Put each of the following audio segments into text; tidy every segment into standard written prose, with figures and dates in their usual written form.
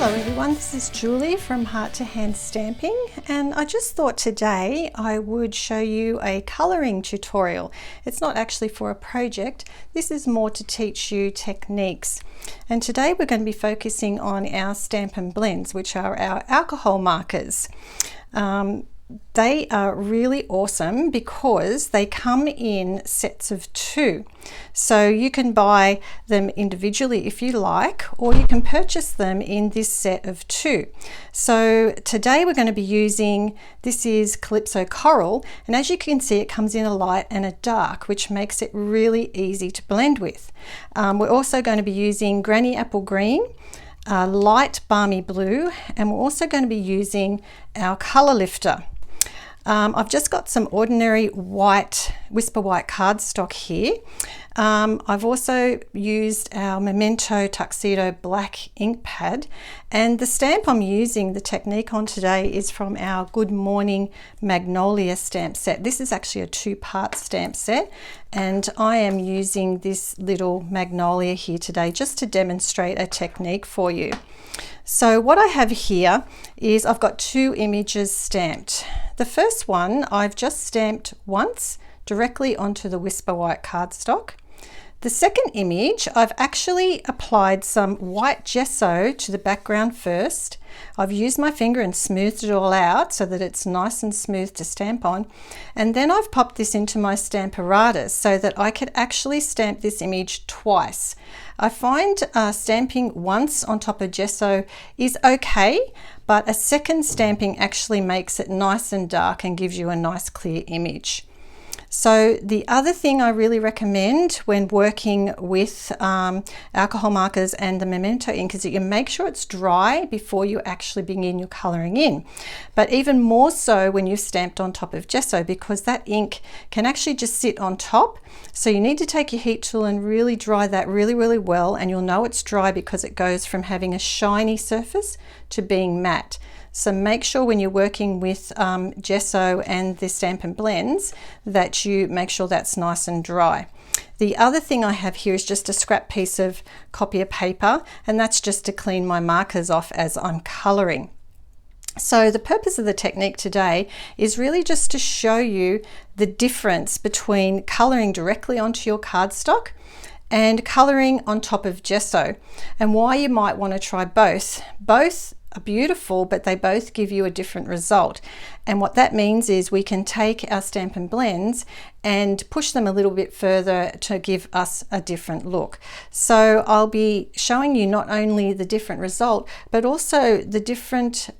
Hello everyone, this is Julie from Heart to Hand Stamping, and I just thought today I would show you a colouring tutorial. It's not actually for a project, this is more to teach you techniques. And today we're going to be focusing on our Stampin' Blends, which are our alcohol markers. They are really awesome because they come in sets of 2. So you can buy them individually if you like, or you can purchase them in this set of 2. So today we're going to be using, this is Calypso Coral, and as you can see it comes in a light and a dark, which makes it really easy to blend with. We're also going to be using Granny Apple Green, light Balmy Blue, and we're also going to be using our colour lifter. I've just got some ordinary white, Whisper White cardstock here. I've also used our Memento Tuxedo black ink pad, and the stamp I'm using, the technique on today, is from our Good Morning Magnolia stamp set. This is actually a 2-part stamp set, and I am using this little magnolia here today just to demonstrate a technique for you. So what I have here is I've got 2 images stamped. The first one I've just stamped once directly onto the Whisper White cardstock. The second image I've actually applied some white gesso to the background first. I've used my finger and smoothed it all out so that it's nice and smooth to stamp on, and then I've popped this into my Stamparatus so that I could actually stamp this image twice. I find stamping once on top of gesso is okay, but a second stamping actually makes it nice and dark and gives you a nice clear image. So the other thing I really recommend when working with alcohol markers and the Memento ink is that you make sure it's dry before you actually begin your colouring in. But even more so when you've stamped on top of gesso, because that ink can actually just sit on top. So you need to take your heat tool and really dry that really well, and you'll know it's dry because it goes from having a shiny surface to being matte. So make sure when you're working with gesso and the Stampin' Blends that you make sure that's nice and dry. The other thing I have here is just a scrap piece of copier paper, and that's just to clean my markers off as I'm colouring. So the purpose of the technique today is really just to show you the difference between colouring directly onto your cardstock and colouring on top of gesso, and why you might want to try both. Both are beautiful, but they both give you a different result. And what that means is we can take our Stampin' Blends and push them a little bit further to give us a different look. So I'll be showing you not only the different result, but also the different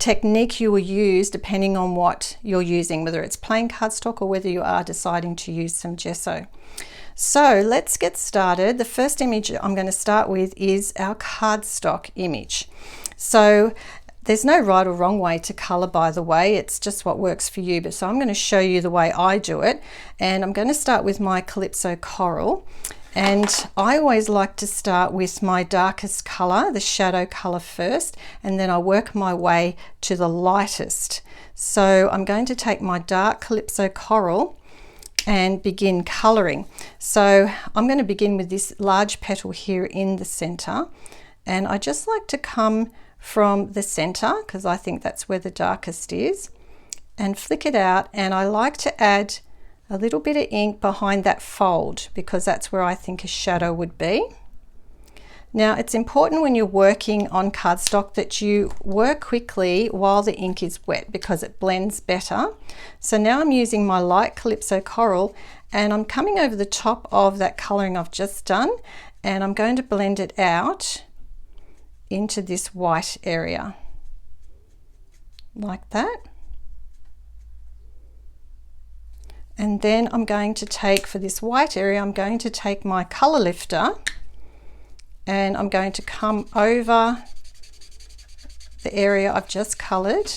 technique you will use depending on what you're using, whether it's plain cardstock or whether you are deciding to use some gesso. So let's get started. The first image I'm going to start with is our cardstock image. So there's no right or wrong way to colour, by the way, it's just what works for you. But so I'm going to show you the way I do it, and I'm going to start with my Calypso Coral. And I always like to start with my darkest colour, the shadow colour first, and then I work my way to the lightest. So I'm going to take my dark Calypso Coral and begin colouring. So I'm going to begin with this large petal here in the centre, and I just like to come from the center because I think that's where the darkest is, and flick it out, and I like to add a little bit of ink behind that fold because that's where I think a shadow would be. Now it's important when you're working on cardstock that you work quickly while the ink is wet because it blends better. So now I'm using my light Calypso Coral, and I'm coming over the top of that colouring I've just done, and I'm going to blend it out into this white area like that. And then I'm going to take, for this white area, I'm going to take my colour lifter and I'm going to come over the area I've just coloured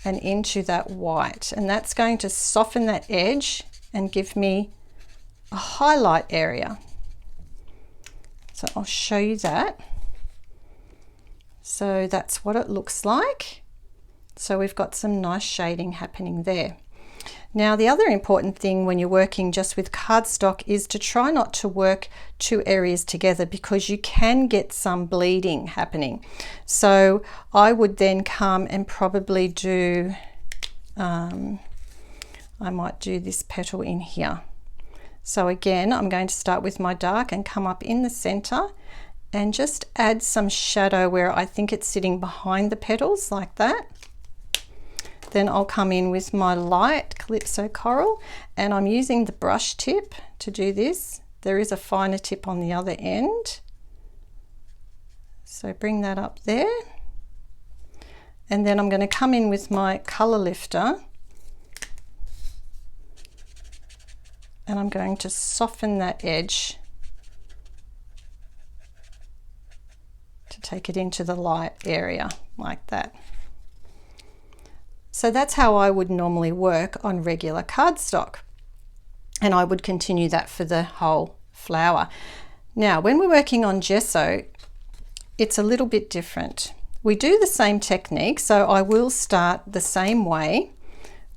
and into that white, and that's going to soften that edge and give me a highlight area. So I'll show you that. So that's what it looks like. So we've got some nice shading happening there. Now the other important thing when you're working just with cardstock is to try not to work two areas together, because you can get some bleeding happening. So I would then come and probably do, I might do this petal in here. So again, I'm going to start with my dark and come up in the center and just add some shadow where I think it's sitting behind the petals, like that. Then I'll come in with my light Calypso Coral, and I'm using the brush tip to do this. There is a finer tip on the other end. So bring that up there. And then I'm going to come in with my color lifter, and I'm going to soften that edge to take it into the light area, like that. So that's how I would normally work on regular cardstock, and I would continue that for the whole flower. Now when we're working on gesso, it's a little bit different. We do the same technique, so I will start the same way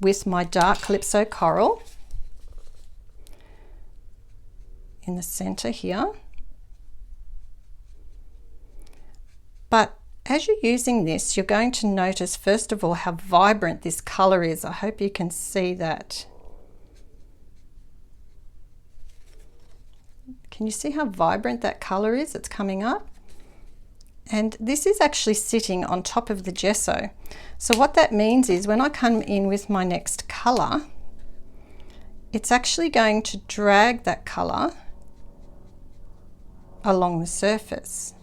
with my dark Calypso Coral in the center here. But as you're using this, you're going to notice first of all how vibrant this color is. I hope you can see that. Can you see how vibrant that color is? It's coming up. And this is actually sitting on top of the gesso. So what that means is when I come in with my next color, it's actually going to drag that color along the surface.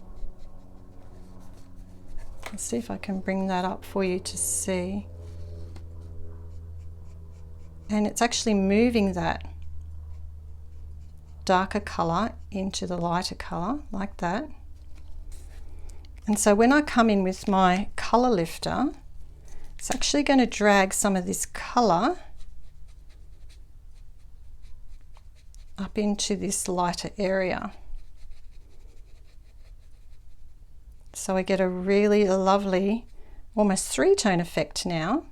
Let's see if I can bring that up for you to see. And it's actually moving that darker color into the lighter color, like that. And so when I come in with my color lifter, it's actually going to drag some of this color up into this lighter area. So I get a really lovely, almost three-tone effect now,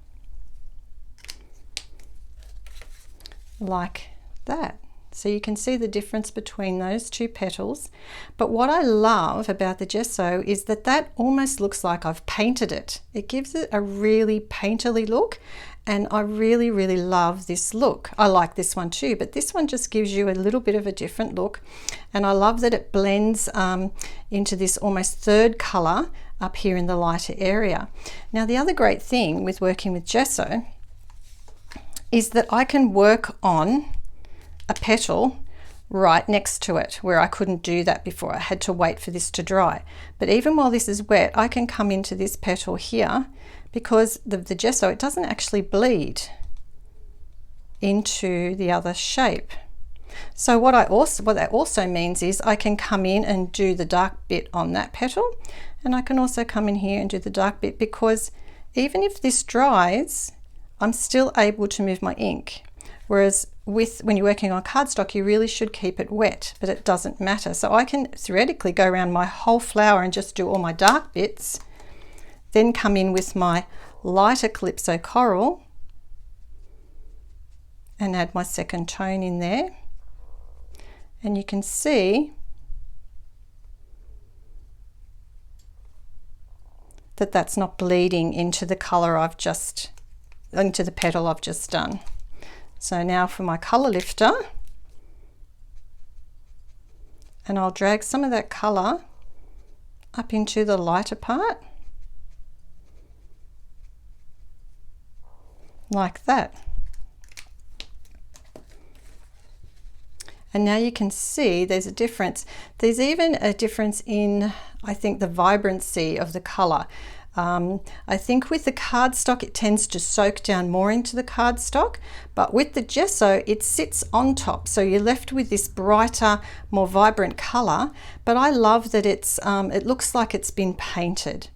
like that. So you can see the difference between those two petals. But what I love about the gesso is that that almost looks like I've painted it. It gives it a really painterly look, and I really, really love this look. I like this one too, but this one just gives you a little bit of a different look. And I love that it blends into this almost third color up here in the lighter area. Now the other great thing with working with gesso is that I can work on a petal right next to it, where I couldn't do that before. I had to wait for this to dry. But even while this is wet, I can come into this petal here, because the gesso, it doesn't actually bleed into the other shape. So what that also means is I can come in and do the dark bit on that petal, and I can also come in here and do the dark bit, because even if this dries, I'm still able to move my ink. Whereas when you're working on cardstock, you really should keep it wet, but it doesn't matter. So I can theoretically go around my whole flower and just do all my dark bits, then come in with my lighter Calypso Coral and add my second tone in there. And you can see that that's not bleeding into the color into the petal I've just done. So now for my color lifter, and I'll drag some of that color up into the lighter part, like that. And now you can see there's a difference. There's even a difference in, I think, the vibrancy of the color. I think with the cardstock it tends to soak down more into the cardstock, but with the gesso it sits on top, so you're left with this brighter, more vibrant color. But I love that it looks like it's been painted.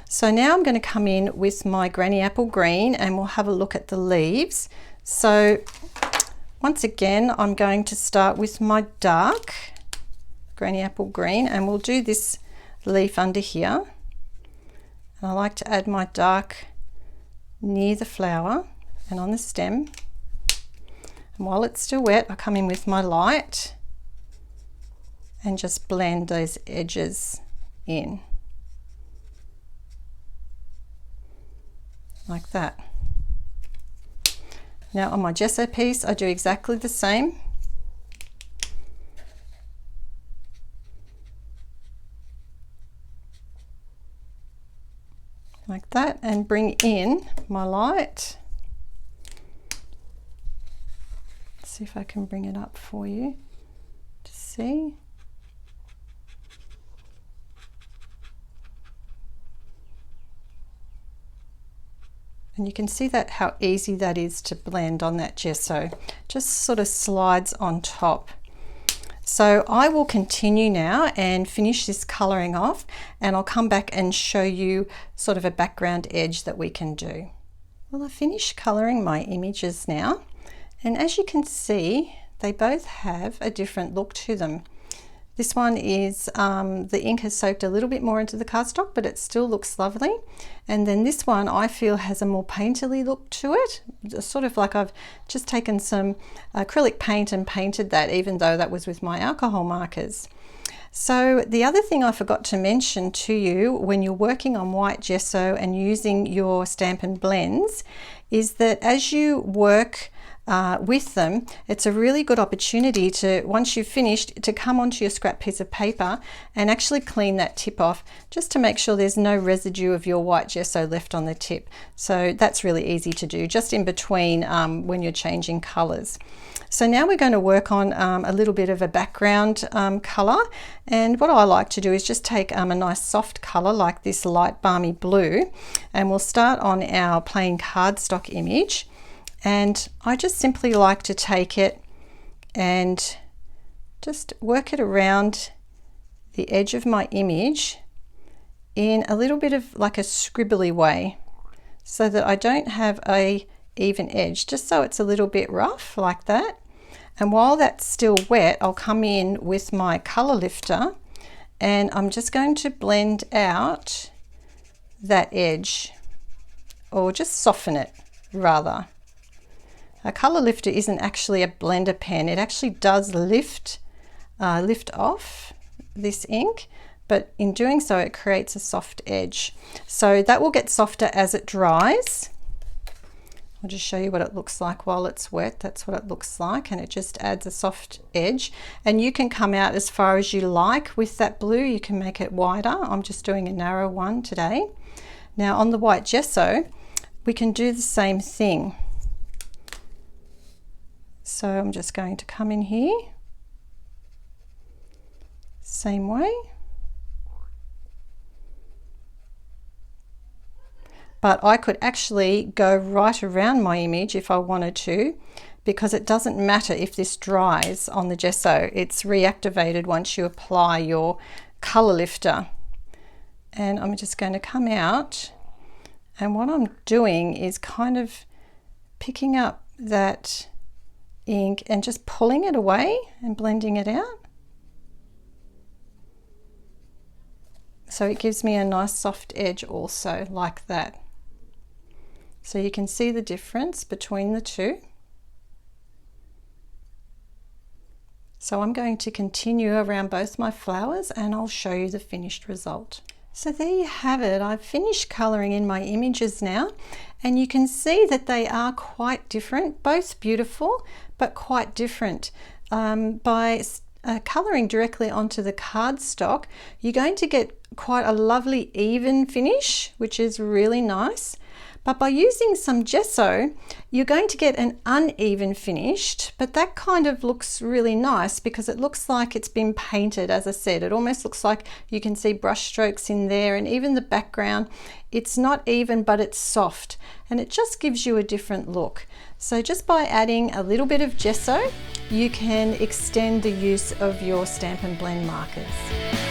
So now I'm going to come in with my Granny Apple Green and we'll have a look at the leaves. So once again I'm going to start with my dark Granny Apple Green, and we'll do this leaf under here. And I like to add my dark near the flower and on the stem, And while it's still wet, I come in with my light and just blend those edges in. Like that. Now on my gesso piece, I do exactly the same. Like that, and bring in my light. Let's see if I can bring it up for you to see. And you can see that how easy that is to blend on that gesso. Just sort of slides on top. So I will continue now and finish this colouring off, and I'll come back and show you sort of a background edge that we can do. Well, I've finished colouring my images now, and as you can see, they both have a different look to them. This one is, the ink has soaked a little bit more into the cardstock, but it still looks lovely. And then this one I feel has a more painterly look to it. It's sort of like I've just taken some acrylic paint and painted that, even though that was with my alcohol markers. So the other thing I forgot to mention to you when you're working on white gesso and using your Stampin' Blends is that as you work with them, it's a really good opportunity to, once you've finished, to come onto your scrap piece of paper and actually clean that tip off, just to make sure there's no residue of your white gesso left on the tip. So that's really easy to do, just in between when you're changing colors. So now we're going to work on a little bit of a background color, and what I like to do is just take a nice soft color like this light balmy blue, and we'll start on our plain cardstock image. And I just simply like to take it and just work it around the edge of my image in a little bit of like a scribbly way, so that I don't have a even edge, just so it's a little bit rough like that. And while that's still wet, I'll come in with my color lifter and I'm just going to blend out that edge, or just soften it rather. A color lifter isn't actually a blender pen. It actually does lift off this ink, but in doing so it creates a soft edge. So that will get softer as it dries. I'll just show you what it looks like while it's wet. That's what it looks like, and it just adds a soft edge. And you can come out as far as you like with that blue. You can make it wider. I'm just doing a narrow one today. Now on the white gesso, we can do the same thing. So I'm just going to come in here, same way. But I could actually go right around my image if I wanted to, because it doesn't matter if this dries on the gesso. It's reactivated once you apply your color lifter. And I'm just going to come out, and what I'm doing is kind of picking up that ink and just pulling it away and blending it out. So it gives me a nice soft edge also, like that. So you can see the difference between the two. So I'm going to continue around both my flowers and I'll show you the finished result. So there you have it. I've finished colouring in my images now, and you can see that they are quite different, both beautiful but quite different. By colouring directly onto the cardstock, you're going to get quite a lovely even finish, which is really nice. But by using some gesso, you're going to get an uneven finish, but that kind of looks really nice because it looks like it's been painted. As I said, it almost looks like you can see brush strokes in there, and even the background, it's not even, but it's soft, and it just gives you a different look. So just by adding a little bit of gesso, you can extend the use of your Stampin' Blend markers.